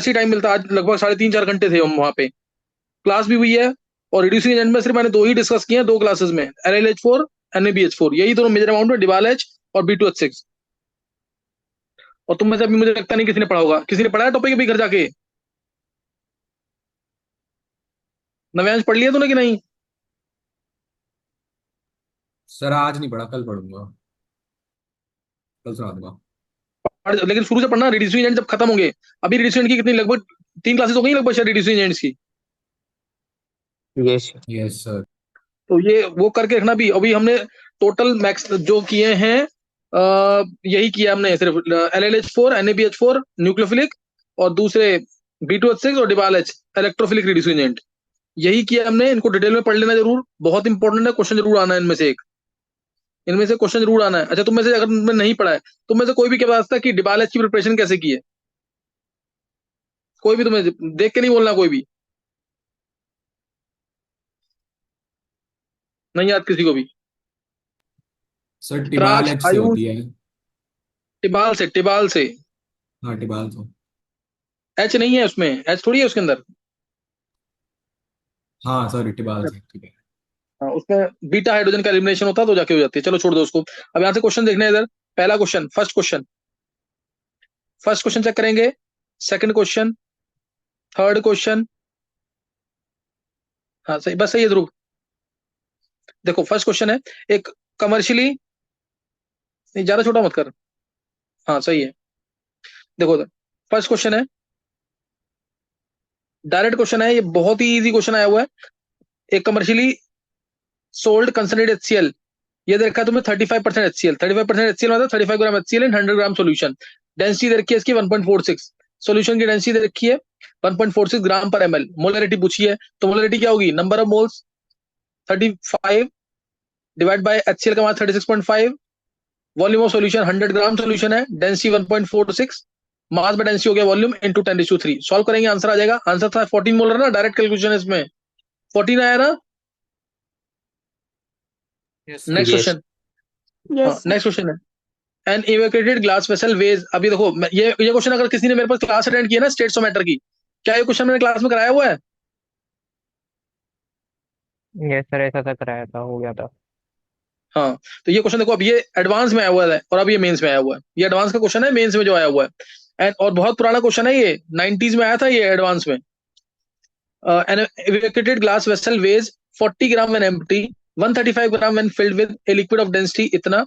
ऐसे ही टाइम मिलता है। आज लगभग 3.5-4 घंटे थे हम वहाँ पे, क्लास भी हुई है। और रिड्यूसिंग एजेंट में सिर्फ मैंने 2 ही डिस्कस किए हैं 2 क्लासेस में, LLH4, NaBH4, यही दोनों मेजर अमाउंट में, डिवाल-H और B2H6। और तुम में से अभी मुझे लगता नहीं किसी ने पढ़ा होगा। किसी ने पढ़ा है टॉपिक अभी घर जाके? नव्यांश पढ़ लिया तूने कि नहीं? सर आज नहीं पढ़ा, कल पढ़ूंगा, कल सुना दूंगा। लेकिन शुरू से पढ़ना, रिड्यूसिंग एजेंट जब खत्म होंगे। अभी रिड्यूसिंग एजेंट की कितनी, लगभग 3 क्लासेस हो गई लगभग शायद रिड्यूसिंग एजेंट्स की। यस। Yes sir. तो ये वो करके रखना भी। अभी हमने टोटल मैक्स जो किए हैं, यही किया हमने सिर्फ, LLH4, NaBH4 न्यूक्लियोफिलिक, और दूसरे B2H6 और डिवाल-H इलेक्ट्रोफिलिक रिड्यूसिंग एजेंट, यही किया हमने। इनको डिटेल में पढ़ लेना जरूर, बहुत इंपॉर्टेंट है, क्वेश्चन जरूर आना है इनमें से एक। इनमें से क्वेश्चन जरूर आना है। अच्छा, तुम में से अगर तुमने नहीं पढ़ा है, तुम में से कोई भी क्या बताता है कि डिवाल-H की प्रिपरेशन कैसे की है? कोई भी तुम्हें देख के नहीं बोलना, कोई भी नहीं याद किसी को भी। सर टिबाल चित्राक्ष, एच से आयुष, होती है। टिबाल से। हाँ टिबाल तो। एच नहीं है उसमें, एच थोड़ी है उसके अंदर। हाँ सॉरी, टिबाल से, ठीक है। हाँ, उसमें बीटा हाइड्रोजन का एलिमिनेशन होता है तो जाके हो जाती है। चलो छोड़ दो उसको। अब यहाँ से क्वेश्चन देखना है इधर। पहला क्वेश्चन, फर्स्ट क्वेश्चन चेक करेंगे, सेकंड क्वेश्चन, थर्ड क्वेश्चन। हाँ सही, बस सही है ध्रुव। देखो फर्स्ट क्वेश्चन है, एक कमर्शियली, नहीं ज्यादा छोटा मत कर। हाँ सही है। देखो फर्स्ट क्वेश्चन है, डायरेक्ट क्वेश्चन है, ये बहुत ही इजी क्वेश्चन आया हुआ है। एक कमर्शियली सोल्ड कंसनट्रेट HCl, ये दे रखा है तुम्हें 35% HCl। 35% HCl मतलब 35 ग्राम HCl इन 100 ग्राम सोल्यूशन। डेंसिटी दे रखी है इसकी 1.46। सोल्यूशन की डेंसिटी दे रखी है 1.46 ग्राम पर ml। मोलरिटी पूछी है, तो मोलरिटी क्या होगी, number of moles 35 divide by HCl का मान 36.5, volume of solution 100 gram solution है, डेंसिटी 1.46, मास बाय डेंसिटी हो गया वॉल्यूम इनटू 10⁻3। सॉल्व करेंगे, आंसर आ जाएगा। आंसर था 14 मोलर ना, डायरेक्ट कैलकुलेशन है इसमें, 14 आया ना। Yes sir. Next yes. Question. हाँ यस सर। नेक्स्ट क्वेश्चन है, N evacuated glass vessel veg. अभी देखो ये क्वेश्चन अगर किसी ने मेरे पास क्लास अटेंड की है ना स्टेट्स ऑफ मैटर की, क्या ये क्वेश्चन मैंने क्लास में कराया हुआ है? यस सर, ऐसा था, कराया था, हो गया था। हाँ, तो ये क्वेश्चन देखो, अब ये एडवांस में आया हुआ है और अब ये मेंस में आया हुआ है। ये एडवांस का क्वेश्चन है, मेंस में जो आया हुआ है। एंड और बहुत पुराना क्वेश्चन है, ये 90s में आया था ये एडवांस में। An evacuated glass vessel weighs 40 gram when empty, 135 gram when filled with a liquid of density इतना,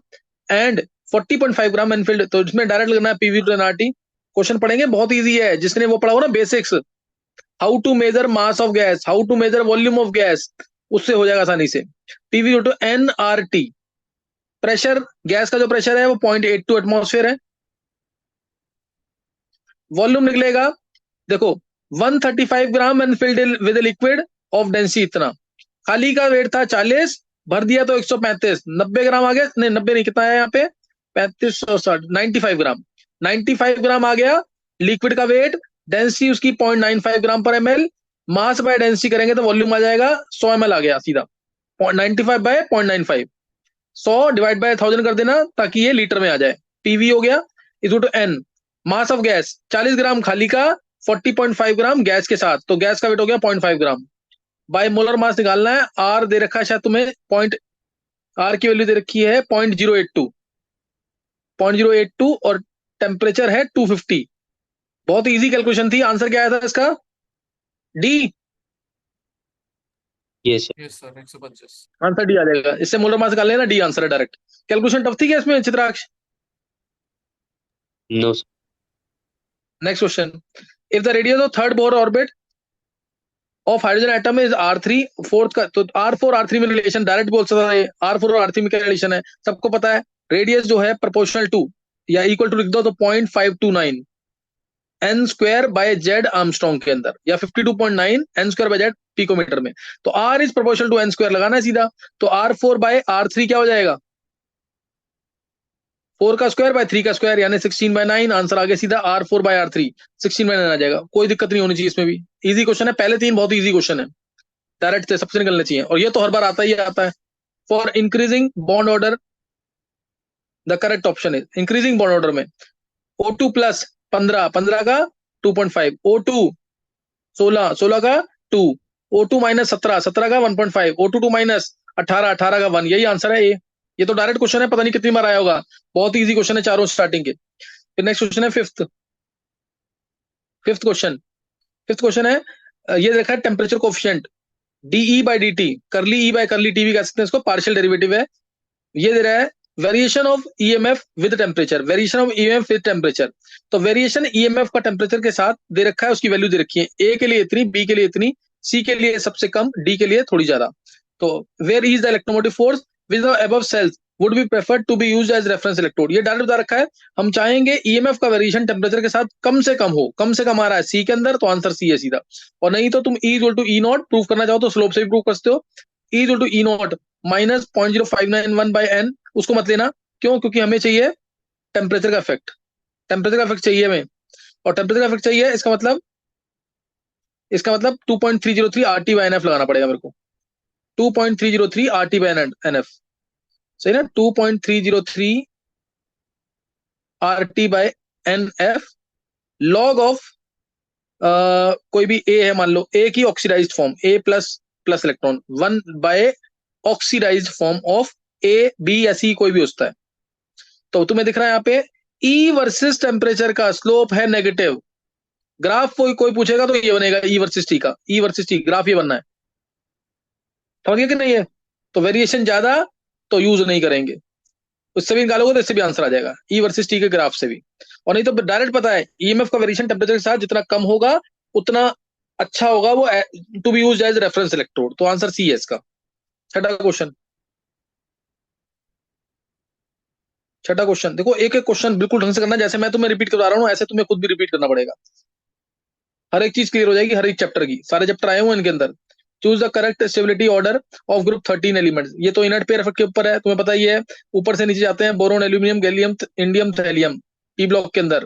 एंड 40.5 ग्राम व्हेन फिल्ड। तो इसमें डायरेक्ट लगना है पीवी टू एनआरटी। क्वेश्चन पढ़ेंगे, बहुत इजी है, जिसने वो पढ़ा हो ना basics, how to measure mass of gas, how to measure volume of gas, उससे हो जाएगा आसानी से। PV to NRT, pressure, gas का जो प्रेशर है वो 0.82 एटमॉस्फेयर है। वॉल्यूम निकलेगा, देखो 135 gram and filled with liquid of density इतना। खाली का वेट था 40, भर दिया तो 135, 90 ग्राम आ गया, नहीं 90 नहीं, कितना है यहाँ पे, 3560, 95 ग्राम, 95 ग्राम आ गया लिक्विड का वेट। डेंसिटी उसकी 0.95 ग्राम पर ml। मास बाय डेंसिटी करेंगे तो वॉल्यूम आ जाएगा 100 ml आ गया सीधा, 0.95 बाय 0.95, 100 डिवाइड बाय 1000 कर देना ताकि ये लीटर में आ जाए। पीवी हो गया equal to N, mass of gas 40 gram खाली का, 40.5 ग्राम गैस के साथ, तो गैस का वेट हो गया 0.5 ग्राम। बाय मोलर मास निकालना है, आर दे रखा है शायद तुम्हें, पॉइंट, आर की वैल्यू दे रखी है 0.082, 0.082, और टेम्परेचर है 250। बहुत इजी कैलकुलेशन थी। आंसर क्या आया था इसका, D. Yes sir. Yes sir, 125। Answer D आ जाएगा, इससे मोलर मास निकाल लेना, डी आंसर है डायरेक्ट। कैलकुलेशन टफ थी क्या इसमें Chitraksh? No sir. Next question, if the radius of third Bohr orbit of hydrogen atom is R3, fourth का तो R4 R3 में रिलेशन डायरेक्ट बोल सकता है। R4 और R3 में क्या रिलेशन है सबको पता है। रेडियस जो है प्रोपोर्शनल टू या इक्वल टू लिख दो तो 0.529 N square by Z angstrom के अंदर, या 52.9 N square by Z picometre में। तो R is proportional to N square लगाना है सीधा। तो R4 बाय R3 क्या हो जाएगा, 4 का स्क्वायर बाय 3 का स्क्वायर, यानी 16/9। आंसर आ गया सीधा, R4 बाय R3 16/9 आ जाएगा। कोई दिक्कत नहीं होनी चाहिए इसमें भी, इजी क्वेश्चन है। पहले 3 बहुत इजी क्वेश्चन है, डायरेक्ट से सबसे निकलने चाहिए, और ये तो हर बार आता ही आता है। For increasing bond order the correct option is, increasing bond order में O2 प्लस 15, 15 का 2.5, O2 16, 16 का 2, O2 माइनस 17, 17 का 1.5, O2 माइनस 18, 18 का 1। यही आंसर है ये तो डायरेक्ट क्वेश्चन है, पता नहीं कितनी बार आया होगा। बहुत इजी क्वेश्चन है चारों स्टार्टिंग के। फिर नेक्स्ट क्वेश्चन है fifth. Fifth question fifth question है ये देखा है temperature coefficient d e by d t, curly e by करली टी भी कह सकते हैं इसको, पार्शियल डेरिवेटिव है। ये दे रहा है variation of EMF with temperature, variation of EMF with temperature. तो वेरिएशन ईएमएफ का टेम्परेचर के साथ दे रखा है, उसकी वैल्यू दे रखी है, ए के लिए इतनी, बी के लिए इतनी, सी के लिए सबसे कम, डी के लिए थोड़ी ज्यादा। तो where is the electromotive force with the above cells would be preferred to be used as reference electrode. ये डायरेक्ट बता रखा है, हम चाहेंगे ईएमएफ का वेरिएशन टेम्परेचर के साथ कम से कम हो, कम से कम आ रहा है सी के अंदर, तो आंसर सी है सीधा। और नहीं तो तुम E equal to E naught prove करना चाहो तो स्लोप से भी प्रूव कर सकते हो। E equal to E naught minus 0.0591 by N, उसको मत लेना। क्यों? क्योंकि हमें चाहिए टेम्परेचर का इफेक्ट, टेम्परेचर का इफेक्ट चाहिए हमें, और टेम्परेचर का इफेक्ट चाहिए, इसका मतलब 2.303 R T by N F लगाना पड़ेगा मेरे को। 2.303 R T by N F, सही ना? 2.303 R T by N F log of कोई भी ए है, मान लो ए की oxidised form, A plus plus electron, 1 by oxidised form of A B या सी, कोई भी होता है। तो तुम्हें दिख रहा है यहाँ पे ई वर्सेस टेम्परेचर का स्लोप है नेगेटिव। ग्राफ कोई पूछेगा तो ये बनेगा ई वर्सेस टी का, ई वर्सेस टी ग्राफ ये बनना है। समझ गया कि नहीं है? तो वेरिएशन ज्यादा तो यूज नहीं करेंगे, उससे भी निकालोगे तो इससे भी आंसर आ जाएगा, ई वर्सेस टी के ग्राफ से भी। और नहीं तो डायरेक्ट पता है ईएमएफ का वेरिएशन टेम्परेचर के साथ जितना कम होगा उतना अच्छा होगा वो, to be used as reference electrode. तो आंसर सी है इसका। छठा क्वेश्चन, छठा क्वेश्चन देखो, एक एक क्वेश्चन बिल्कुल ढंग से करना, जैसे मैं तुम्हें रिपीट करवा रहा हूँ ऐसे तुम्हें खुद भी रिपीट करना पड़ेगा। हर एक चीज क्लियर हो जाएगी, हर एक चैप्टर की, सारे चैप्टर आए हुए इनके अंदर। Choose the correct stability order of group 13 elements. ये तो इनर्ट पेयर इफेक्ट के ऊपर है, तुम्हें पता ही है। ऊपर से नीचे जाते हैं boron, aluminium, gallium, indium, thallium, P block के अंदर।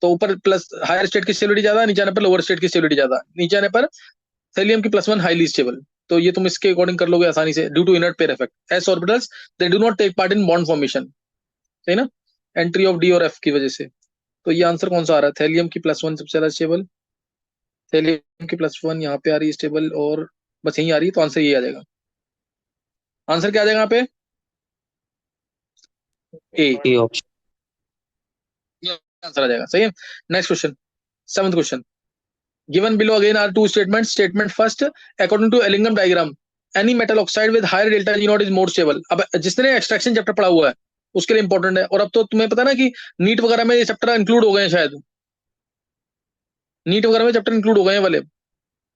तो ऊपर प्लस हायर स्टेट की स्टेबिलिटी ज्यादा, नीचे आने पर लोअर स्टेट की स्टेबिलिटी ज्यादा, नीचे आने पर थैलियम की +1 हाईली स्टेबल। तो ये तुम इसके अकॉर्डिंग कर लोगे आसानी से, due to inert pair effect S orbitals they do not take part in bond formation, सही ना? एंट्री ऑफ डी और एफ की वजह से। तो ये आंसर कौन सा आ रहा है? थैलियम की +1 सबसे ज्यादा स्टेबल, थैलियम की +1 यहाँ पे आ रही है स्टेबल, और बस यही आ रही है, तो आंसर ये आ जाएगा। आंसर क्या आ जाएगा यहाँ पे? ए, ए ऑप्शन। आंसर आ जाएगा, सही है। Next question, seventh question. Given below again are two statement. Statement first, according to Ellingham diagram any metal oxide with higher delta G naught is more stable. अब जिसने extraction chapter पढ़ा हुआ है उसके लिए इंपॉर्टेंट है। और अब तो तुम्हें पता ना कि नीट वगैरह में ये चैप्टर इंक्लूड हो गए हैं, शायद नीट वगैरह में चैप्टर इंक्लूड हो गए हैं वाले,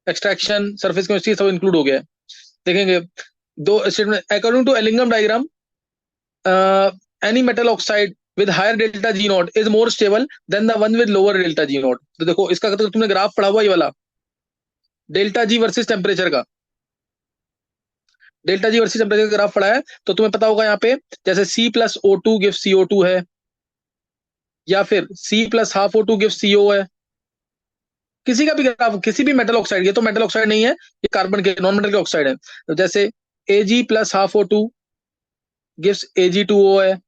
एक्सट्रैक्शन, सरफेस केमिस्ट्री सब इंक्लूड हो गया है। देखेंगे दो statement, according to Ellingham diagram any metal oxide with higher delta G naught is more stable than the one with lower delta G naught। तो देखो इसका तो तुमने ग्राफ पढ़ा हुआ ये वाला, डेल्टा जी वर्सेस टेम्परेचर का, डेल्टा जी वर्सेस टेम्परेचर का ग्राफ पढ़ा है, तो तुम्हें पता होगा यहाँ पे जैसे C plus O2 give CO2 है, या फिर C plus half O2 give CO है। किसी का भी ग्राफ, किसी भी मेटल ऑक्साइड, ये तो मेटल ऑक्साइड नहीं है, ये कार्बन के नॉन मेटल के ऑक्साइड है। तो जैसे Ag plus half O2 gives Ag2O है,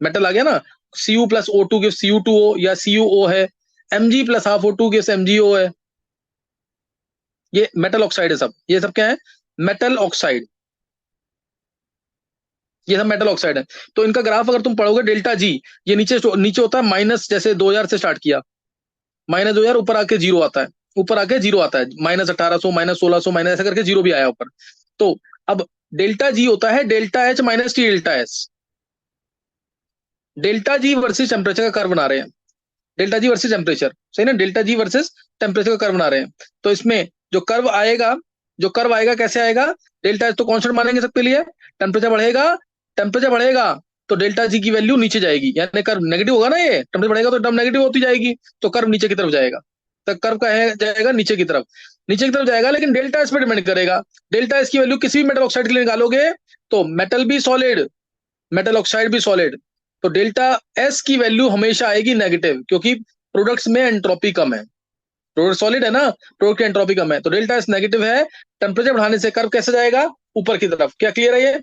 मेटल आ गया ना। Cu plus O2 gives Cu2O या CuO है। Mg plus half O2 gives MgO है। ये मेटल ऑक्साइड है सब, ये सब क्या है? मेटल ऑक्साइड, ये सब मेटल ऑक्साइड है। तो इनका ग्राफ अगर तुम पढ़ोगे डेल्टा जी, ये नीचे नीचे होता है माइनस, जैसे 2000 से स्टार्ट किया, -2000, ऊपर आके जीरो आता है, ऊपर आके जीरो आता है, -1800, -1600, माइनस ऐसा करके जीरो भी आया ऊपर। तो अब डेल्टा जी होता है delta H minus T delta S. Delta G versus temperature का कर्व बना रहे हैं, डेल्टा जी वर्सेस टेम्परेचर, सही ना? डेल्टा जी वर्सेस टेम्परेचर का कर्व बना रहे हैं। तो इसमें जो कर्व आएगा, जो कर्व आएगा कैसे आएगा? डेल्टा एच तो कांस्टेंट मानेंगे सबके लिए, टेम्परेचर बढ़ेगा, टेम्परेचर बढ़ेगा तो डेल्टा जी की वैल्यू नीचे जाएगी, यानी कर्व नेगेटिव होगा ना, ये टेम्परेचर बढ़ेगा तो टर्म नेगेटिव होती जाएगी, तो कर्व नीचे की तरफ जाएगा। तो कर्व का है जाएगा नीचे की तरफ, नीचे की तरफ जाएगा, लेकिन डेल्टा एस पे डिपेंड करेगा। डेल्टा एस की वैल्यू किसी भी मेटल ऑक्साइड के लिए निकालोगे तो मेटल भी सॉलिड, मेटल ऑक्साइड भी सॉलिड, तो डेल्टा एस की वैल्यू हमेशा आएगी नेगेटिव, क्योंकि प्रोडक्ट्स में एंट्रोपी कम है, प्रोडक्ट सॉलिड है ना, प्रोडक्ट की एंट्रोपी कम है, तो डेल्टा एस नेगेटिव है। टेम्परेचर बढ़ाने से कर्व कैसे जाएगा? ऊपर की तरफ। क्या क्लियर है ये?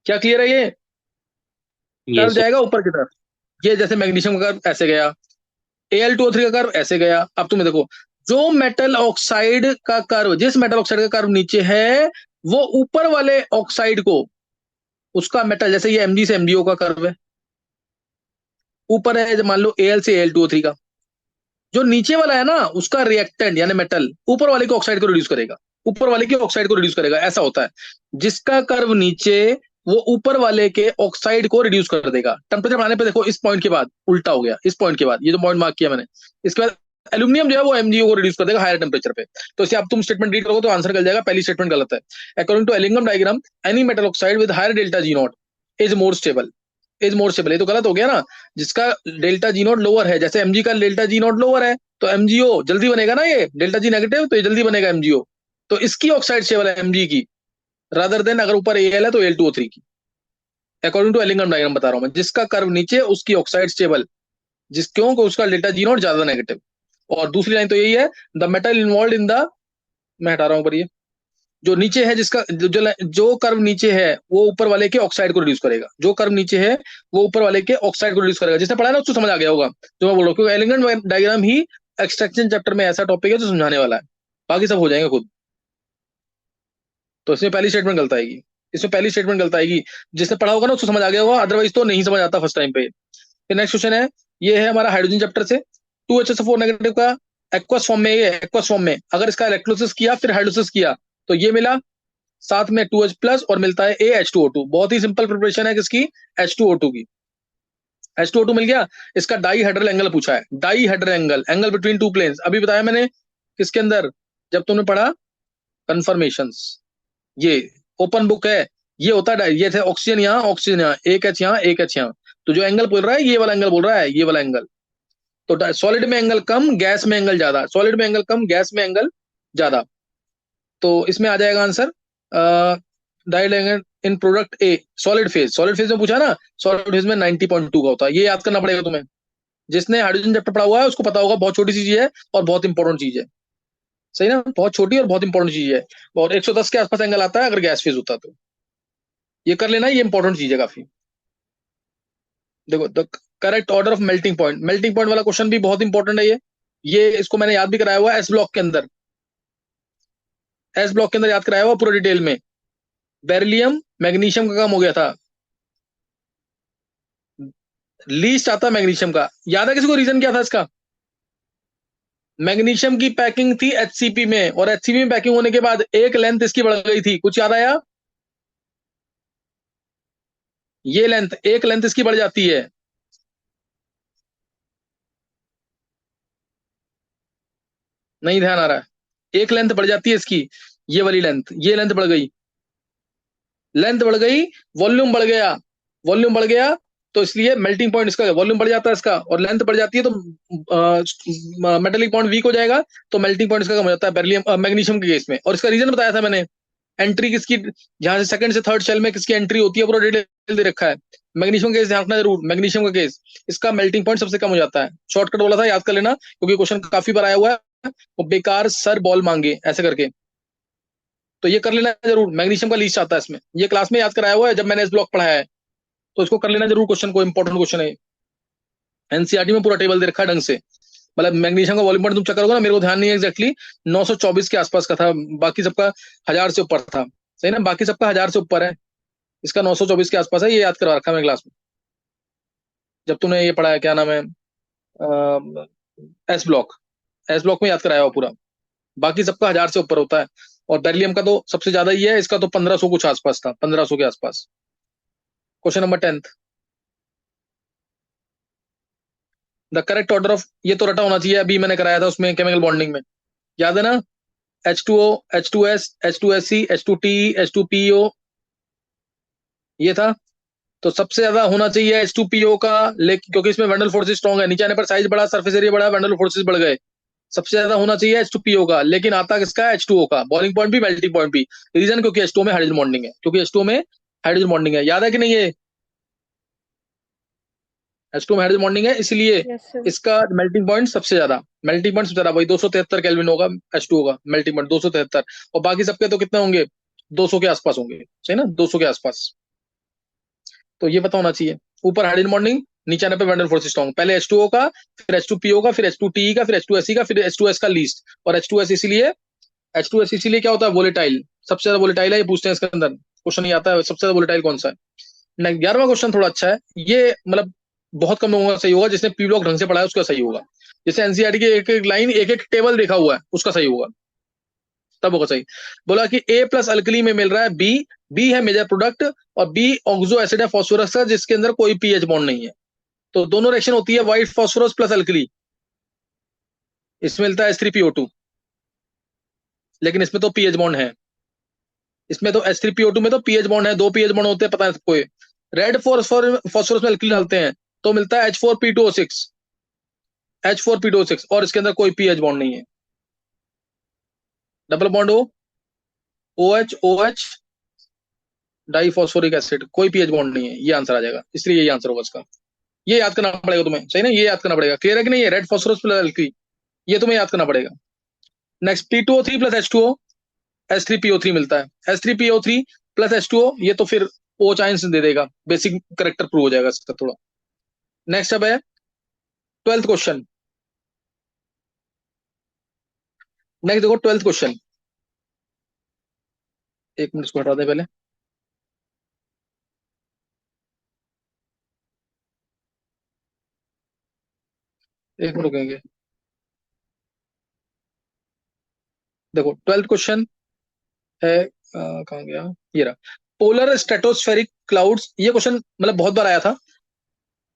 क्या क्लियर है ये? ये कर्व सर। जाएगा ऊपर की तरफ। ये जैसे मैग्नीशियम का कर्व ऐसे गया, Al2O3 का कर्व ऐसे गया। अब तुम्हें देखो, जो मेटल ऑक्साइड का कर्व, जिस मेटल ऑक्साइड का कर्व नीचे है, वो ऊपर वाले ऑक्साइड को, उसका मेटल, जैसे ये Mg से MgO का कर्व है, ऊपर है मान लो Al से Al2O3 का, जो नीचे वाला है ना, उसका रिएक्टेंट यानी मेटल ऊपर वाले के ऑक्साइड को रिड्यूस करेगा, ऊपर वाले के ऑक्साइड को रिड्यूस करेगा। ऐसा होता है, जिसका कर्व नीचे, वो ऊपर वाले के ऑक्साइड को रिड्यूस कर देगा। टेम्परेचर बढ़ाने पे देखो, इस पॉइंट के बाद उल्टा हो गया, इस पॉइंट के बाद, ये जो पॉइंट मार्क किया मैंने, इसके बाद एल्यूमिनियम जो है वो MgO को रिड्यूस कर देगा हायर टेम्परेचर पे। तो इसे अब तुम स्टेटमेंट रीड करोगे तो आंसर निकल जाएगा, पहली स्टेटमेंट गलत है। According to Ellingham diagram, any metal oxide with higher delta G naught is more stable. Is more stable, ये तो गलत हो गया ना। जिसका डेल्टा जी नॉट लोअर है, जैसे Mg का डेल्टा जी नॉट लोअर है, तो MgO जल्दी बनेगा ना, ये डेल्टा जी नेगेटिव, तो ये जल्दी बनेगा MgO। तो इसकी ऑक्साइड स्टेबल है Mg की, रादर देन अगर ऊपर Al है तो Al2O3 की। अकॉर्डिंग टू एलिंगम डायग्राम बता रहा हूं मैं, जिसका कर्व नीचे उसकी ऑक्साइड स्टेबल, जिस क्यों को उसका डेल्टा जी नॉट ज्यादा नेगेटिव। और दूसरी लाइन तो यही है, the metal involve in the, मैं हटा रहा हूं पर ये जो नीचे है, जिसका जो कर्व नीचे है वो ऊपर वाले के ऑक्साइड को रिड्यूस करेगा, जो कर्व नीचे है वो ऊपर वाले के ऑक्साइड को रिड्यूस करेगा। जिसने पढ़ा है ना उसको समझ आ गया होगा जो मैं बोल रहा हूँ, क्योंकि एलिमेंट डायग्राम ही एक्सट्रैक्शन चैप्टर में ऐसा टॉपिक है जो समझाने वाला है, बाकी सब हो जाएंगे खुद। तो इसमें पहली स्टेटमेंट गलत आएगी, इसमें पहली स्टेटमेंट गलत आएगी। जिसने पढ़ा होगा ना उसको समझ आ गया होगा, अदरवाइज तो नहीं समझ आता फर्स्ट टाइम पे। फिर नेक्स्ट क्वेश्चन है, ये है हमारा हाइड्रोजन चैप्टर से, 2HSO4 नेगेटिव का एक्वस फॉर्म में, ये एक्वस फॉर्म में अगर इसका इलेक्ट्रोलिसिस किया फिर हाइड्रोलिसिस किया तो ये मिला, साथ में 2H प्लस और मिलता है AH2O2। बहुत ही सिंपल प्रिपरेशन है किसकी, H2O2 की। H2O2 मिल गया। इसका डाई हेड्रल एंगल पूछा है, dihedral angle, angle between two planes, अभी बताया मैंने किसके अंदर, जब तुमने पढ़ा कन्फर्मेशंस। ये ओपन बुक है, ये होता है, ये थे ऑक्सीजन यहाँ, ऑक्सीजन यहाँ, एक एच यहाँ, एक एच यहाँ। तो जो एंगल बोल रहा है ये वाला एंगल बोल रहा है, ये वाला एंगल। तो सॉलिड में एंगल कम, गैस में एंगल ज्यादा, सॉलिड में एंगल कम, गैस में एंगल ज्यादा। तो इसमें आ जाएगा answer dyad angle in product A, solid phase. Solid phase में पूछा ना, सॉलिड फेज में 90.2 का होता है, ये याद करना पड़ेगा तुम्हें। जिसने हाइड्रोजन चैप्टर पढ़ा हुआ है उसको पता होगा, बहुत छोटी चीज है और बहुत इंपॉर्टेंट चीज है। सही ना, बहुत छोटी और बहुत इंपॉर्टेंट चीज है। और 110 के आसपास एंगल आता है अगर गैस फेज होता तो। ये कर लेना, ये इंपॉर्टेंट चीज है काफी। देखो, the correct order of melting point, melting point वाला क्वेश्चन भी बहुत इंपॉर्टेंट है ये इसको मैंने याद भी कराया हुआ है एस ब्लॉक के अंदर, एस ब्लॉक के अंदर याद कराया हुआ पूरा डिटेल में। बेरिलियम मैग्नीशियम का काम हो गया था, लीस्ट आता मैग्नीशियम का। याद है किसी को रीजन क्या था इसका? मैग्नीशियम की पैकिंग थी HCP में, और HCP में पैकिंग होने के बाद एक लेंथ इसकी बढ़ गई थी, कुछ याद आया? ये लेंथ, एक लेंथ इसकी बढ़ जाती है। नहीं ध्यान आ रहा है, एक लेंथ बढ़ जाती है इसकी, ये वाली लेंथ, ये लेंथ बढ़ गई, लेंथ बढ़ गई, वॉल्यूम बढ़ गया, वॉल्यूम बढ़ गया, तो इसलिए मेल्टिंग पॉइंट इसका, वॉल्यूम बढ़ जाता है इसका, और लेंथ बढ़ जाती है तो मेटेलिक बॉन्ड वीक हो जाएगा, तो मेल्टिंग पॉइंट इसका कम हो जाता है बेरिलियम मैग्नीशियम के केस में। और इसका रीजन बताया था मैंने, एंट्री किसकी, जहां से सेकंड से थर्ड शेल में किसकी एंट्री होती है पूरा डिटेल दे रखा है। मैग्नीशियम केस ध्यान रखना जरूर, मैग्नीशियम का केस, इसका मेल्टिंग पॉइंट सबसे कम हो जाता है। शॉर्टकट बोला था, याद कर लेना, क्योंकि क्वेश्चन काफी बार आया हुआ है, वो बेकार सर बॉल मांगे ऐसे करके। तो ये कर लेना जरूर, मैग्नीशियम का लीस्ट आता है इसमें, ये क्लास में याद कराया हुआ है जब मैंने इस ब्लॉक पढ़ाया है। तो इसको कर लेना जरूर, क्वेश्चन को, इंपॉर्टेंट क्वेश्चन है। एनसीईआरटी में पूरा टेबल दे रखा है ढंग से। मतलब मैग्नीशियम का वॉल्यूम पॉइंट तुम चेक करोगे ना, मेरे को ध्यान नहीं है एग्जैक्टली, 924 के आसपास का था, बाकी सबका 1000 से ऊपर था। सही ना, बाकी सबका 1000 से ऊपर है, इसका 924 के आसपास है, ये याद करवा रखा है मैंने क्लास में जब तुमने ये पढ़ा है, क्या नाम है, एस ब्लॉक, एस ब्लॉक में याद कराया हुआ पूरा। बाकी सबका 1000 से ऊपर होता है, और बेरिलियम का तो सबसे ज्यादा ही है, इसका तो 1500 कुछ आसपास था, 1500 के आसपास। Question number 10, the correct order of, ये तो रटा होना चाहिए, अभी मैंने कराया था उसमें केमिकल बॉन्डिंग में, याद है ना, H2O, H2S, H2SC, H2T, H2PO, ये था। तो सबसे ज्यादा होना चाहिए H2PO का, लेकिन क्योंकि इसमें वेंडल फोर्सेस स्ट्रॉन्ग है, नीचे आने पर साइज बड़ा, सरफेस एरिया बड़ा, वेंडल फोर्सेस बढ़ गए, सबसे ज्यादा होना चाहिए H2PO का, लेकिन आता किसका है, H2O का। बॉइलिंग पॉइंट भी, मेल्टिंग पॉइंट भी। रीजन क्योंकि H2O में हाइड्रोजन बॉन्डिंग है, क्योंकि H2O में हाइड्रोजन बॉन्डिंग है, याद है कि नहीं ये, H2O में हाइड्रोजन बॉन्डिंग है, इसलिए यस सर। इसका मेल्टिंग पॉइंट सबसे ज्यादा, मेल्टिंग पॉइंट सबसे ज्यादा वही 273 केल्विन होगा H2O का मेल्टिंग पॉइंट 273, और बाकी सबके तो कितने होंगे, 200 के आसपास होंगे, सही ना, 200 के आसपास। तो ये पता होना चाहिए, ऊपर हाइड्रोजन बॉन्डिंग, नीचे आने पे वैन डेर फोर्स स्ट्रॉन्ग, पहले H2O का, फिर H2PO का, फिर H2TE का, फिर H2SE का, फिर H2S का लीस्ट। और H2S इसीलिए क्या होता है, वोलेटाइल, सबसे ज्यादा वोलेटाइल है, ये पूछते हैं इसके अंदर क्वेश्चन, नहीं आता है सबसे ज्यादा वोलेटाइल कौन सा है। 11वां क्वेश्चन थोड़ा अच्छा है, ये मतलब बहुत कम लोगों का सही होगा, जिसने पी ब्लॉक ढंग से पढ़ा है उसका सही होगा। जैसे एनसीईआरटी की एक एक लाइन, एक एक टेबल देखा हुआ है, उसका सही होगा, तब होगा सही। बोला कि A प्लस अल्कली में मिल रहा है बी, बी है मेजर प्रोडक्ट, और बी ऑक्सो एसिड है फॉस्फोरस का, जिसके अंदर कोई पीएच बॉन्ड नहीं है। तो दोनों रिएक्शन होती है व्हाइट फॉस्फोरस प्लस अल्कली, इसमें मिलता है H3PO2, लेकिन इसमें तो पीएच बॉन्ड है, इसमें तो H3PO2 में तो पीएच बॉन्ड है, दो पीएच बॉन्ड होते हैं, पता है सबको। रेड फॉस्फोरस में अल्कली डालते हैं तो मिलता है H4P2O6, H4P2O6, और इसके अंदर कोई पीएच बॉन्ड नहीं है। डबल बॉन्ड हो, OH OH diphosphoric acid, कोई पीएच बॉन्ड नहीं है, ये आंसर आ जाएगा, इसलिए ये आंसर होगा इसका। ये याद करना पड़ेगा तुम्हें, सही ना, ये याद करना पड़ेगा। क्लियर है कि नहीं, है रेड फॉस्फोरस प्लस अल्कली, ये तुम्हें याद करना पड़ेगा। Next P2O3 plus H2O, H3PO3 मिलता है, H3PO3 प्लस H2O, ये तो फिर O चांस दे देगा, बेसिक करेक्टर प्रूव हो जाएगा इसका थोड़ा। नेक्स्ट अब है 12th क्वेश्चन। नेक्स्ट देखो 12th क्वेश्चन, एक मिनट इसको हटा दे पहले। एक मिनट रुकेंगे, देखो 12th क्वेश्चन है, कहाँ गया, ये रहा। पोलर स्ट्रेटोस्फेरिक क्लाउड्स, ये क्वेश्चन मतलब बहुत बार आया था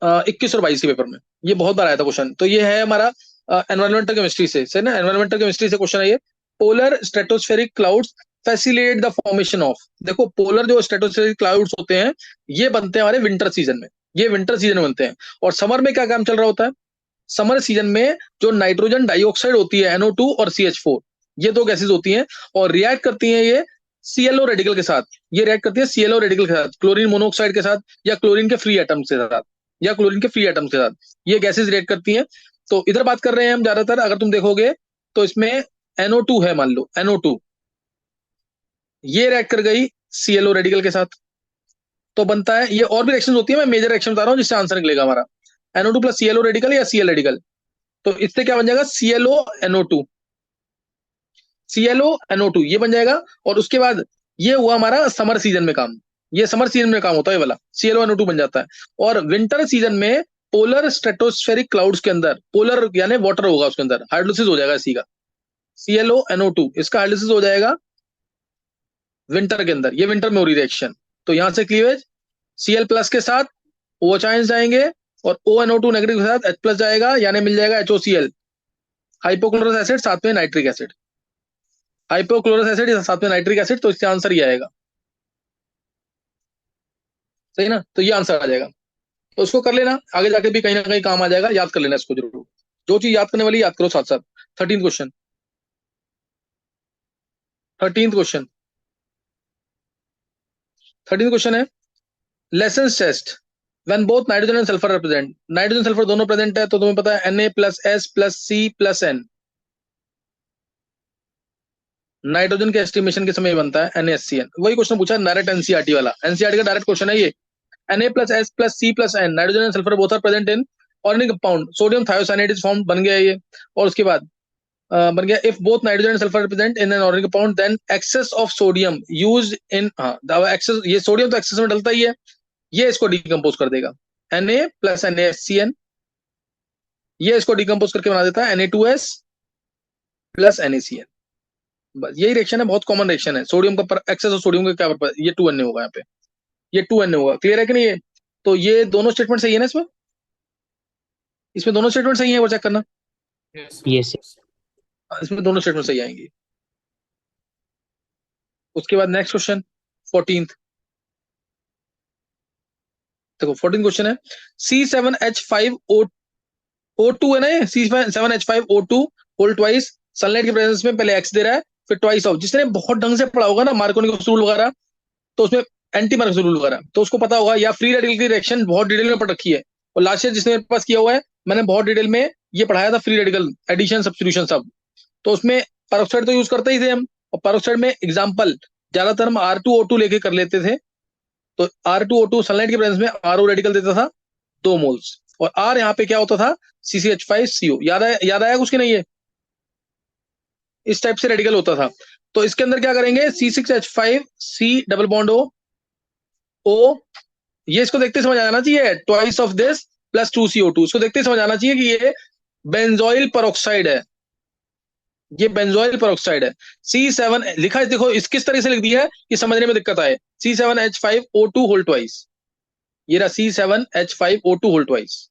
21 और 22 के पेपर में, ये बहुत बार आया था क्वेश्चन। तो ये है हमारा एनवायरमेंटल केमिस्ट्री से, सही ना, एनवायरमेंटल केमिस्ट्री से क्वेश्चन है ये। Polar stratospheric clouds facilitate the formation of, देखो पोलर जो स्ट्रेटोस्फेरिक क्लाउड्स होते हैं, ये बनते हैं हमारे विंटर सीजन में, ये विंटर सीजन में बनते हैं। और समर में क्या काम चल रहा होता है, समर सीजन में जो नाइट्रोजन डाइऑक्साइड होती है NO2 और CH4, ये दो गैसेज होती हैं, और रिएक्ट करती हैं ये ClO रेडिकल के साथ, ये रिएक्ट करती है ClO रेडिकल के साथ, क्लोरीन मोनोऑक्साइड के साथ, या क्लोरीन के फ्री एटम्स के साथ, या क्लोरीन के फ्री एटम्स के साथ, ये गैसेज रिएक्ट करती हैं। तो इधर बात कर रहे हैं हम ज्यादातर, अगर तुम देखोगे तो इसमें NO2 है, मान लो NO2, ये रिएक्ट कर गई ClO रेडिकल के साथ, तो बनता है ये, और भी रिएक्शन होती है, मैं मेजर रिएक्शन बता रहा हूँ जिससे आंसर निकलेगा हमारा, NO2 प्लस ClO रेडिकल या Cl रेडिकल। तो इससे क्या बन जाएगा, ClO NO2, ClO NO2 ये बन जाएगा। और उसके बाद ये हुआ हमारा समर सीजन में काम, ये समर सीजन में काम होता है, ये वाला ClO NO2 बन जाता है। और विंटर सीजन में पोलर स्ट्रेटोस्फेरिक क्लाउड्स के अंदर, पोलर यानी वाटर होगा उसके अंदर, हाइड्रोलिसिस हो जाएगा इसी का, ClO NO2 इसका हाइड्रोलिसिस हो जाएगा विंटर के अंदर, ये विंटर में हो रही रिएक्शन। तो यहां से क्लीवेज Cl प्लस के साथ OH आयंस जाएंगे, और ONO2 नेगेटिव के साथ H प्लस जाएगा, यानी मिल जाएगा HOCl, हाइपोक्लोरस एसिड साथ में नाइट्रिक एसिड, हाइपोक्लोरस एसिड साथ में नाइट्रिक एसिड, तो इसका आंसर ये आएगा, सही ना, तो ये आंसर आ जाएगा। तो उसको कर लेना, आगे जाके भी कहीं ना कहीं काम आ जाएगा, याद कर लेना इसको जरूर, जो चीज याद करने वाली याद करो साथ साथ। 13th question, 13th question, 13th question है Lassaigne's test when both nitrogen and sulphur present, nitrogen sulphur दोनों प्रेजेंट है, तो तुम्हें पता है Na plus S plus C plus N, nitrogen के एस्टिमेशन के समय बनता है NaSCN। वही क्वेश्चन पूछा डायरेक्ट एनसीईआरटी वाला, एनसीईआरटी का डायरेक्ट क्वेश्चन है ये। Na plus S plus C plus N, nitrogen and sulphur both are present in organic compound, sodium thiocyanate is form, बन गया ये। और उसके बाद बन गया if both nitrogen and sulphur present in an organic compound then excess of sodium used in, excess, ये sodium तो एक्सेस में डलता ही है, ये इसको डिकम्पोज कर देगा, Na प्लस NaSCN, ये इसको डिकम्पोज करके बना देता है Na2S प्लस NaCN। बस यही रिएक्शन है, बहुत कॉमन रिएक्शन है, सोडियम का एक्सेस ऑफ सोडियम का क्या पर्पस, ये 2Na होगा यहाँ पे, ये 2Na होगा। क्लियर है कि नहीं ये, तो ये दोनों स्टेटमेंट सही है ना इसमें, इसमें दोनों स्टेटमेंट सही है, वो चेक करना, यस। इसमें दोनों स्टेटमेंट सही आएंगी। उसके बाद नेक्स्ट क्वेश्चन 14th, देखो 14th क्वेश्चन है C7H5O2 है ना, ये C7H5O2 होल ट्वाइस सनलाइट के प्रेजेंस में, पहले X दे रहा है फिर ट्वाइस ऑफ, जिसने बहुत ढंग से पढ़ा होगा ना मार्कोनिकस रूल वगैरह, तो उसमें एंटी मार्कोनिकस रूल वगैरह तो उसको पता होगा, या फ्री रेडिकल की रिएक्शन बहुत डिटेल में पढ़ रखी है। और लास्ट ईयर जिसने मेरे पास किया हुआ है, मैंने बहुत डिटेल में ये पढ़ाया था, फ्री रेडिकल एडिशन सब्स्टिट्यूशन सब, तो उसमें पेरोक्साइड तो यूज करते ही थे हम, और पेरोक्साइड में एग्जाम्पल ज्यादातर हम R2O2 लेके कर लेते थे। तो R2O2 सनलाइट के प्रेजेंस में RO रेडिकल देता था 2 मोल्स, और R यहाँ पे क्या होता था, CCH5CO। याद आया कुछ कि नहीं? ये इस टाइप से रेडिकल होता था। तो इसके अंदर क्या करेंगे, C6H5 C double bond O। ये इसको देखते समझ आना चाहिए, twice of this plus 2CO2। इसको देखते समझ आना चाहिए कि ये बेंजोइल पेरोक्साइड है, ये बेंजोइल पेरोक्साइड है। C7 लिखा है, देखो इस किस तरह से लिख दिया है कि समझने में दिक्कत आए। C7H5O2 होल ट्वाइस, ये रहा C7H5O2 होल ट्वाइस।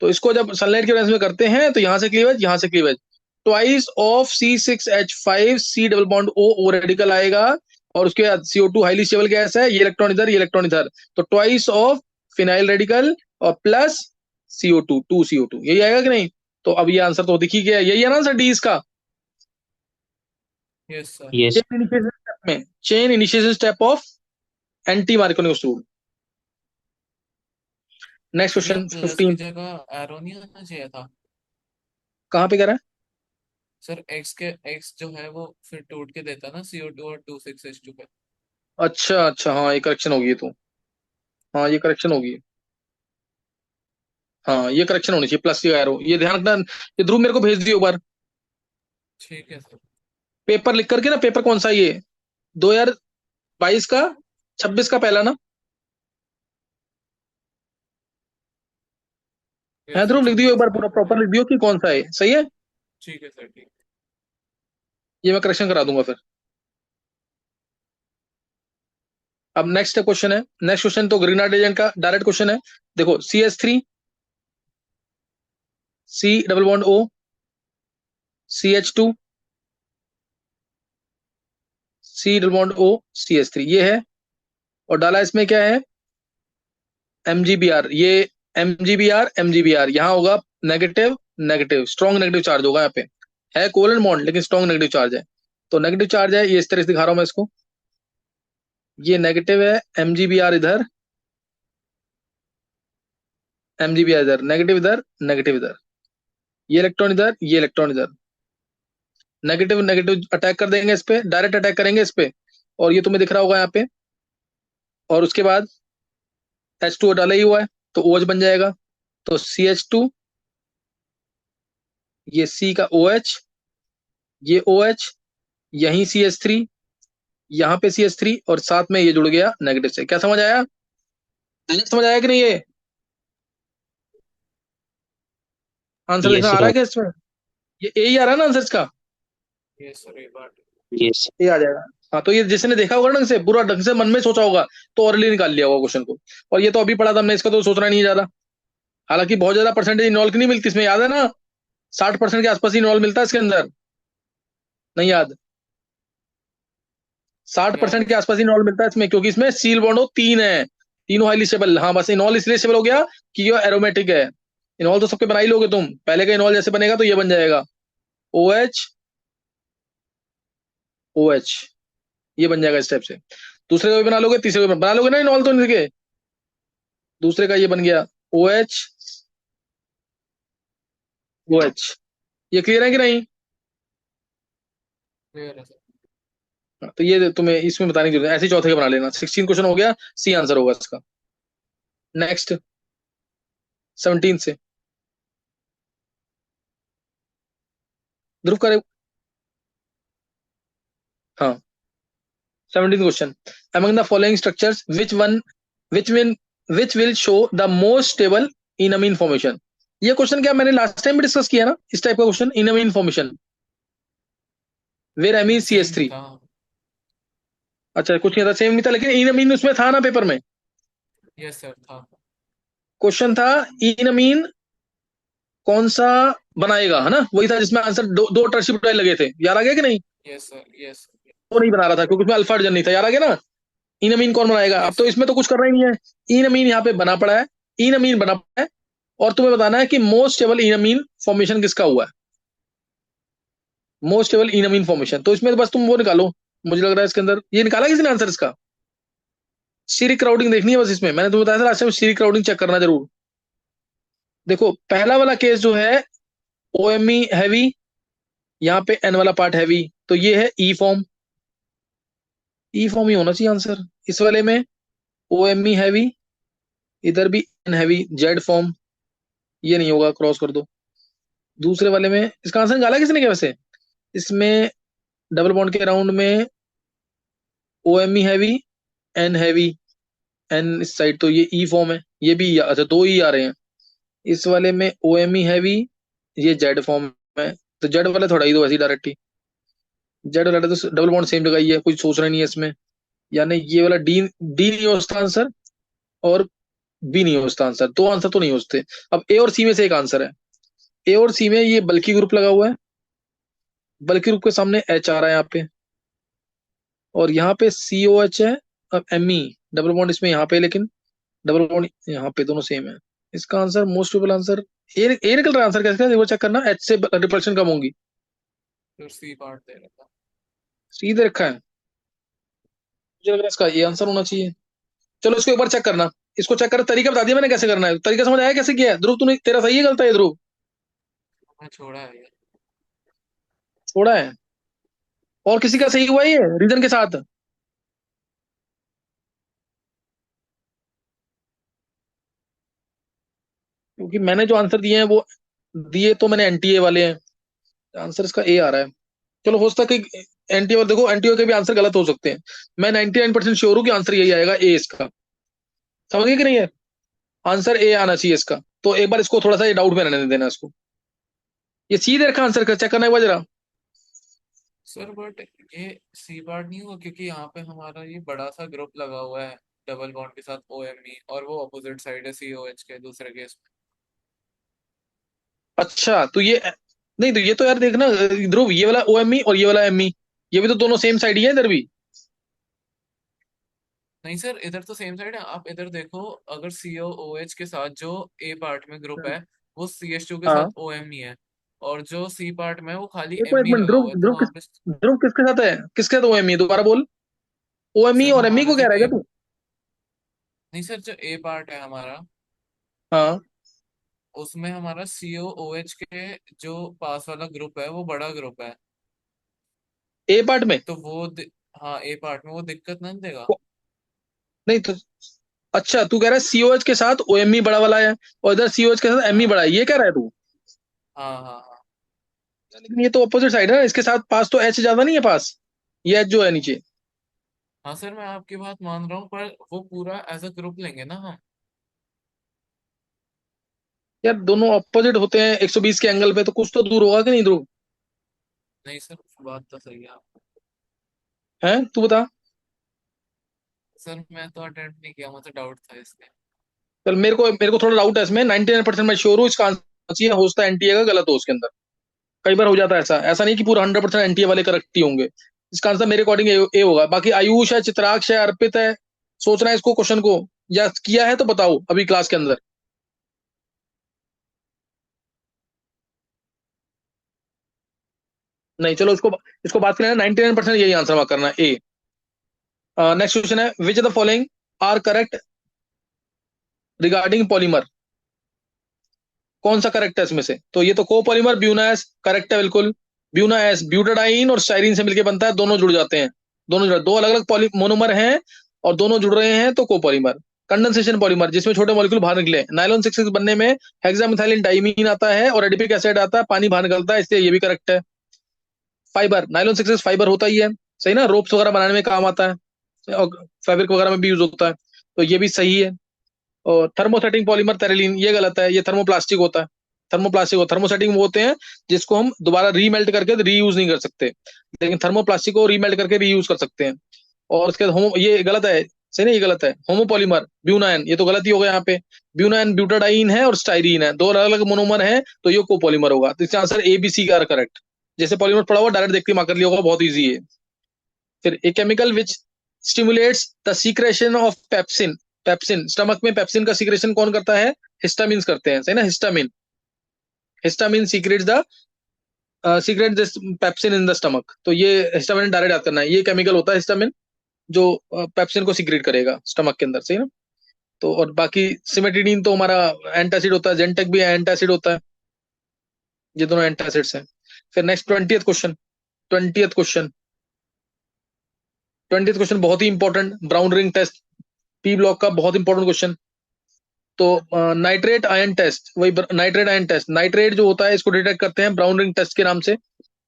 तो इसको जब सनलाइट के रेंज में करते हैं तो यहां से क्लीवेज, यहां से cleavage, twice of C6H5 C double bond O radical आएगा। और उसके बाद CO2 हाईली स्टेबल गैस है, ये इलेक्ट्रॉन इधर, ये इलेक्ट्रॉन इधर, तो ट्वाइस ऑफ फिनाइल रेडिकल और प्लस CO2, 2CO2, यही आएगा कि नहीं? तो अब ये आंसर तो दिख ही गया, यही है ना आंसर डी इसका। Yes sir. Yes. Chain initiation step में, chain initiation step of anti Markovnikov rule. Next sir यहाँ क्वेश्चन प्लस की 15। जगह एरो नहीं आना चाहिए था। कहाँ पे कह रहा है? सर एक्स जो है वो फिर टूट के देता ना CO2 और 2 6H2 पे। अच्छा अच्छा, हाँ ये करेक्शन होगी, ये तो, हाँ ये करेक्शन होगी, हाँ ये करेक्शन होनी चाहिए, प्लस का एरो, ये ध्यान रखना। ये ध्रुव मेरे को भेज दियो एक बार ठीक है सर। पेपर लिख करके ना। पेपर कौन सा है ये, 2022 का, 26 का पहला ना है? यस सर, ध्रुव लिख दियो एक 26 बार, का। पूरा प्रॉपर लिख दियो कि कौन सा है, सही है? ठीक है सर, ठीक। ये मैं करेक्शन करा दूंगा फिर। अब नेक्स्ट क्वेश्चन है, नेक्स्ट क्वेश्चन तो ग्रीनहार्ड एजेंट का डायरेक्ट क्वेश्चन है। देखो CH3 C double bond O CH2 C double bond O CH3, ये है। और डाला इसमें क्या है, MgBr। ये MgBr यहाँ होगा negative, negative strong negative charge होगा यहाँ पे, है कोवलेंट बॉन्ड लेकिन स्ट्रॉन्ग नेगेटिव चार्ज है। तो नेगेटिव चार्ज है, ये इस तरह से दिखा रहा हूं मैं इसको, ये नेगेटिव है, MgBr इधर, MgBr इधर, नेगेटिव इधर, नेगेटिव इधर, ये इलेक्ट्रॉन इधर, ये इलेक्ट्रॉन इधर, नेगेटिव नेगेटिव अटैक कर देंगे इस पे, डायरेक्ट अटैक करेंगे इस पे। और ये तुम्हें दिख रहा होगा यहाँ पे। और उसके बाद H2O डाला ही हुआ है तो OH बन जाएगा। तो CH2, ये C का OH, ये OH, यहीं CH3, यहाँ पे CH3, और साथ में ये जुड़ गया नेगेटिव से। क्या समझ आया? समझ आया कि नहीं? ये आंसर यस देखना आ रहा सर। है क्या इसमें? ये ए ही आ रहा है ना आंसर इसका? यस सर, ये बात। यस। ये आ जाएगा। हाँ तो ये जिसने देखा होगा ढंग से, पूरा ढंग से मन में सोचा होगा, तो ऑरली निकाल लिया होगा क्वेश्चन को। और ये तो अभी पढ़ा था हमने, इसका तो सोचना नहीं है ज्यादा। हालांकि बहुत ज्यादा परसेंटेज इन्वॉल्व नहीं मिलती इसमें, याद है ना? 60% के आसपास ही इन्वॉल्व मिलता है इसके अंदर, नहीं याद? साठ याद परसेंट है के सर। आसपास ही इन्वॉल्व मिलता है इसमें, क्योंकि इसमें सील बॉन्ड तीन है, तीनों हाईली स्टेबल। हाँ बस इनॉल इसलिए स्टेबल हो गया कि ये एरोमेटिक है। इनॉल तो सबके बना ही लोगे तुम, पहले का इनॉल जैसे बनेगा तो ये बन जाएगा OH OH, ये बन जाएगा इस टाइप से। दूसरे का भी बना लोगे, तीसरे का भी बना लोगे ना इनॉल तो इनके। दूसरे का ये बन गया OH OH। ये क्लियर है कि नहीं? क्लियर है सर। हाँ, तो ये तुम्हें इसमें बताने की जरूरत है, ऐसे ही चौथे का बना लेना। 16 क्वेश्चन हो गया, सी आंसर होगा इसका। नेक्स्ट 17 से ध्रुव करे। हाँ 17 question, among the following structures which will which will show the most stable in amine formation। ये क्वेश्चन क्या मैंने लास्ट टाइम भी डिस्कस किया ना, इस टाइप का question, enamine formation where amine same ही CH3। था। अच्छा कुछ नहीं था, सेम नहीं था, लेकिन इन अमीन उसमें था ना पेपर में। यस सर, था। क्वेश्चन था इन अमीन कौन सा बनाएगा, है ना? वही था जिसमें आंसर दो टर्शिप लगे थे, याद आ गया कि नहीं? Yes sir, yes. वो नहीं बना रहा था क्योंकि उसमें अल्फा हाइड्रोजन नहीं था, याद आ गया ना? इन अमीन कौन बनाएगा? अब यस तो सर। इसमें तो कुछ करना ही नहीं है, इन अमीन यहाँ पे बना पड़ा है, इन अमीन बना पड़ा है। और तुम्हें बताना है कि most stable enamine formation किसका हुआ है, most stable enamine formation. तो इसमें तो बस तुम वो निकालो, मुझे लग रहा है इसके अंदर ये निकाला किसी ने आंसर इसका। सीरिक क्राउडिंग देखनी है बस इसमें, मैंने तुम्हें बताया था last time, Seric crowding check करना जरूर। देखो पहला वाला केस जो है OMe हैवी, यहाँ पे N वाला पार्ट हैवी, तो ये है ई फॉर्म, ई फॉर्म ही होना चाहिए आंसर इस वाले में। OMe हैवी इधर भी एन हैवी जेड फॉर्म, ये नहीं होगा, क्रॉस कर दो। दूसरे वाले में इसका आंसर निकाला किसने क्या वैसे? इसमें डबल बॉन्ड के राउंड में O M E heavy, N heavy, N इस साइड, तो ये ई फॉर्म है, ये भी अच्छा दो ई आ रहे हैं। इस वाले में ओ एम ई हैवी, ये जेड फॉर्म है, तो जेड वाला थोड़ा ही दो ऐसी डायरेक्ट ही। जेड वाला तो डबल बॉन्ड सेम जगह ही है, कुछ सोचना नहीं है इसमें। यानी ये वाला डी, डी नहीं हो उसका आंसर, और बी नहीं हो उसका आंसर, दो आंसर तो नहीं हो सकते। अब ए और सी में से एक आंसर है। ए और सी में ये बल्कि ग्रुप लगा हुआ है, बल्कि ग्रुप के सामने एच आ रहा है यहाँ पे, और यहाँ पे सी ओ एच है। अब एम ई डबल बॉन्ड इसमें यहाँ पे, लेकिन डबल बॉन्ड यहाँ पे, दोनों सेम है। इसका answer most probable answer A निकल रहा है। आंसर कैसे, वो चेक करना, एच से रिपल्शन कम होगी। फिर सी पार्ट दे रखा। सीधे रखा है, मुझे लग रहा है इसका ये आंसर होना चाहिए। चलो इसको एक बार चेक करना। इसको चेक कर, तरीका बता दिया मैंने कैसे करना है, तरीका समझ आया कैसे किया है? ध्रुव तूने, तेरा सही है गलत है ध्रुव? मैं छोड़ा है ये। छोड़ा है, और किसी का सही हुआ है ये रीजन के साथ? क्योंकि मैंने जो आंसर दिए हैं वो दिए तो मैंने एनटीए वाले हैं, आंसर इसका ए आ रहा है। चलो हो सकता है कि एनटीए वाले, देखो एनटीए के भी आंसर गलत हो सकते हैं। मैं 99% श्योर हूँ कि आंसर यही आएगा, ए इसका। समझ गए कि नहीं है? आंसर ए आना चाहिए इसका। तो एक बार इसको थोड़ा सा ये डाउट में रहने देना इसको। ये सीधे रखा आंसर का, चेक करना एक बार जरा। सर बट ये सी पार्ट नहीं हुआ क्योंकि यहाँ पे हमारा ये बड़ा सा ग्रुप लगा हुआ है डबल बॉन्ड के साथ ओ एम ई, और वो अपोजिट साइड है सी ओ एच के दूसरे केस में। अच्छा तो ये, नहीं तो ये तो यार देखना ध्रुव, ये वाला ओ एम ई और ये वाला एम ई, ये भी तो दोनों सेम साइड ही है इधर भी। नहीं सर, इधर तो सेम साइड है। आप इधर देखो, अगर सी ओ ओ एच के साथ जो ए पार्ट में ग्रुप है वो सी एच टू के हाँ, साथ ओ एम ई है, और जो सी पार्ट में है वो खाली देखो एम एक ई मिनट, लगा ध्रुव हुआ है, तो ध्रुव वहां पे। ध्रुव किसके साथ है, किसके साथ ओ एम ई, दोबारा बोल। ओ एम ई सर और एम ई हमारा को कह जो रहा है ए, क्या तू? नहीं सर, जो ए पार्ट है हमारा, हाँ, उसमें हमारा सी ओ ओ एच के जो पास वाला ग्रुप है वो बड़ा ग्रुप है। ए पार्ट में। तो हाँ, ए पार्ट में वो दिक्कत नहीं देगा। नहीं तो, अच्छा तू कह रहा है सीओएच के साथ ओएमई बड़ा वाला है, और इधर सीओएच के साथ एमई हाँ बड़ा है, ये कह रहा है तू? हाँ हाँ हाँ। लेकिन ये तो ऑपोजिट साइड है ना, इसके साथ पास तो एच ज्यादा नहीं है पास, ये एच जो है नीचे। हाँ सर, मैं आपकी बात मान रहा हूँ, पर वो पूरा एज अ ग्रुप लेंगे ना हम। यार दोनों ऑपोजिट होते हैं 120 के एंगल पे, तो कुछ तो दूर होगा कि नहीं ध्रुव? नहीं सर, बात तो सही है आप। है, तू बता। सर मैं तो अटेम्प्ट नहीं किया, मुझे डाउट था इसलिए। चल मेरे को थोड़ा डाउट है इसमें, 99% मैं श्योर हूँ इसका आंसर चाहिए, हो सकता है एनटीए का गलत हो उसके अंदर। कई बार हो जाता है ऐसा, ऐसा नहीं कि पूरा 100% एनटीए वाले करेक्ट ही होंगे। इसका आंसर मेरे अकॉर्डिंग ए होगा। बाकी आयुष है, चित्राक्ष है, अर्पित है, सोचना है इसको क्वेश्चन को, या किया है तो बताओ अभी क्लास के अंदर। नहीं चलो इसको, इसको बात करना है, 99% यही आंसर मार्क करना है, ए। नेक्स्ट क्वेश्चन है, which of the following are correct regarding polymer? कौन सा करेक्ट है इसमें से? तो ये तो कोपॉलीमर ब्यूना एस करेक्ट है बिल्कुल। ब्यूना एस ब्यूटाडाइन और स्टाइरिन से मिलकर बनता है, दोनों जुड़ जाते हैं। दो अलग अलग पॉली मोनोमर हैं, और दोनों जुड़ रहे हैं तो कोपॉलीमर। कंडेंसेशन पॉलीमर, जिसमें छोटे मॉलिक्यूल बाहर निकले। नायलॉन 6 बनने में हेक्सामिथाइलिन डाइमीन आता है और एडिपिक एसिड आता है, पानी बाहर निकलता है, इसलिए ये भी करेक्ट है। फाइबर, नायलॉन 6 फाइबर होता ही है, सही ना, रोप्स वगैरह बनाने में काम आता है, और फैब्रिक वगैरह में भी यूज होता है, तो ये भी सही है। और थर्मोसेटिंग पॉलीमर टेरेलिन, ये गलत है, ये थर्मोप्लास्टिक होता है। थर्मोप्लास्टिक, थर्मोसेटिंग वो होते हैं जिसको हम दोबारा रीमेल्ट करके रीयूज नहीं कर सकते, लेकिन थर्मोप्लास्टिक को रीमेल्ट करके रीयूज कर सकते हैं। और उसके बाद होमो, ये गलत है, सही नहीं, ये गलत है। होमोपॉलीमर ब्यूनाइन, ये तो गलत ही होगा यहाँ पे। ब्यूनाइन ब्यूटाडाइन है और स्टाइरीन है, दो अलग अलग मोनोमर है, तो ये कोपॉलीमर होगा। तो इसका आंसर ए बी सी का करेक्ट। जैसे पॉलीमर पड़ा हुआ डायरेक्ट देख के मार्क कर लिया होगा, बहुत ईजी है। फिर a chemical which stimulates the secretion of pepsin. Pepsin, stomach में पेप्सिन का सीक्रेशन कौन करता है? हिस्टामिन करते हैं, सही ना, histamine. Histamine secrets the secret this pepsin in the stomach, तो ये हिस्टामिन डायरेक्ट याद करना है, ये केमिकल होता है हिस्टामिन, जो पेप्सिन को सीक्रेट करेगा स्टमक के अंदर, सही ना। तो और बाकी सिमेटिडीन तो हमारा एंटासिड होता है, जेंटेक भी एंटासिड होता है, ये दोनों एंटासिड्स हैं। फिर next 20th question, 20th question, 20th question बहुत ही important, brown ring test, P block का बहुत इंपॉर्टेंट क्वेश्चन। तो नाइट्रेट आयन टेस्ट, वही नाइट्रेट आयन टेस्ट, नाइट्रेट जो होता है इसको डिटेक्ट करते हैं ब्राउन रिंग टेस्ट के नाम से।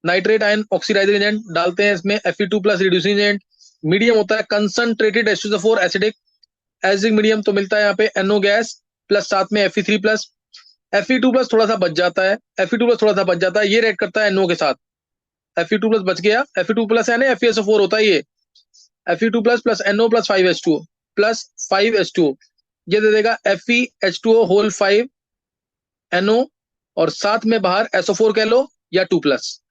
नाइट्रेट आयन ऑक्सीडाइजिंग एजेंट डालते हैं इसमें, Fe2+ रिड्यूसिंग एजेंट। मीडियम होता है concentrated H2SO4 acidic. Acidic medium तो मिलता है यहाँ पे NO गैस प्लस साथ में Fe3+। Fe2+ थोड़ा सा बच जाता है, Fe2+ थोड़ा सा बच जाता है, ये रिएक्ट करता है NO के साथ। Fe2+ बच गया, Fe2+ यानी FeSO4 होता है ये। Fe2+ plus NO plus 5H2 plus 5H2, ये दे देगा FeH2O होल 5 NO, और साथ में बाहर SO4 कह लो या 2+,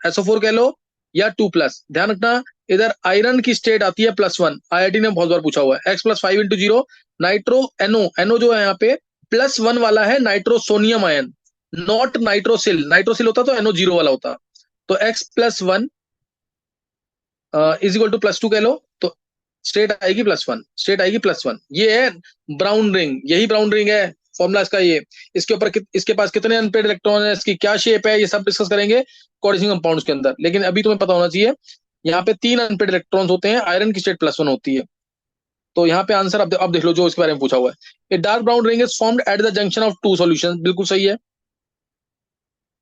SO4 कह लो या 2+। ध्यान रखना इधर आयरन की स्टेट आती है +1, IIT ने बहुत बार पूछा हुआ है। X + 5 × 0 नाइट्रो NO जो है यहाँ पे +1 वाला है nitrosonium ion, not nitrosyl. Nitrosyl होता तो NO0 वाला होता। तो X + 1 इज इक्वल टू +2 कह लो, तो स्टेट आएगी +1, स्टेट आएगी +1। ये है ब्राउन रिंग, यही ब्राउन रिंग है फॉर्मूला इसका ये। इसके ऊपर इसके पास कितने अनपेड इलेक्ट्रॉन है, इसकी क्या शेप है, ये सब डिस्कस करेंगे कोऑर्डिनेशन कंपाउंड्स के अंदर। लेकिन अभी तुम्हें पता होना चाहिए यहाँ पे 3 अनपेड इलेक्ट्रॉन्स होते हैं, आयरन की स्टेट +1 होती है। तो यहाँ पे आंसर अब देख लो जो इसके बारे में पूछा हुआ है। A dark brown ring is formed at the junction of 2 solutions, बिल्कुल सही है।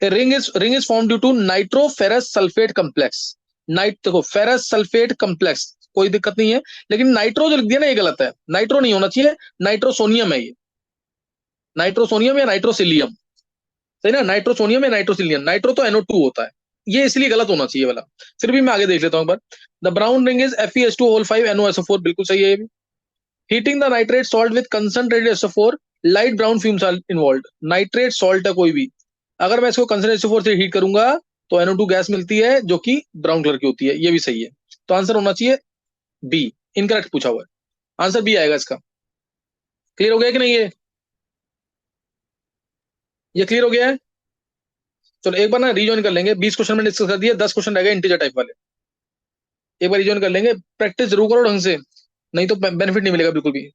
A ring is formed due to nitro ferrous sulphate complex. देखो फेरस सल्फेट कम्प्लेक्स कोई दिक्कत नहीं है, लेकिन नाइट्रो जो लिख दिया ना ये गलत है, नाइट्रो नहीं होना चाहिए, नाइट्रोसोनियम है ये, नाइट्रोसोनियम या नाइट्रोसिलियम, सही ना, नाइट्रोसोनियम या नाइट्रोसिलियम। नाइट्रो तो NO2 होता है, ये इसलिए गलत होना चाहिए वाला। फिर भी मैं आगे देख लेता हूँ एक बार। The brown ring is FeH2 whole 5 NOSO4, बिल्कुल सही है ये भी। Heating the nitrate salt with concentrated SO4 light brown fumes are involve. Nitrate salt है कोई भी, अगर मैं इसको कंसंट्रेटेड SO4 से हीट करूंगा तो NO2 गैस मिलती है जो कि ब्राउन कलर की होती है, ये भी सही है। तो आंसर होना चाहिए बी, इनकरेक्ट पूछा हुआ है, आंसर बी आएगा इसका। क्लियर हो गया कि नहीं ये क्लियर हो गया है? चलो एक बार ना रिजॉइन कर लेंगे, 20 क्वेश्चन में डिस्कस कर दिए, 10 क्वेश्चन रह गए इंटीजर टाइप वाले। एक बार रिजॉइन कर लेंगे, प्रैक्टिस जरूर करो ढंग से, नहीं तो बेनिफिट नहीं मिलेगा बिल्कुल भी।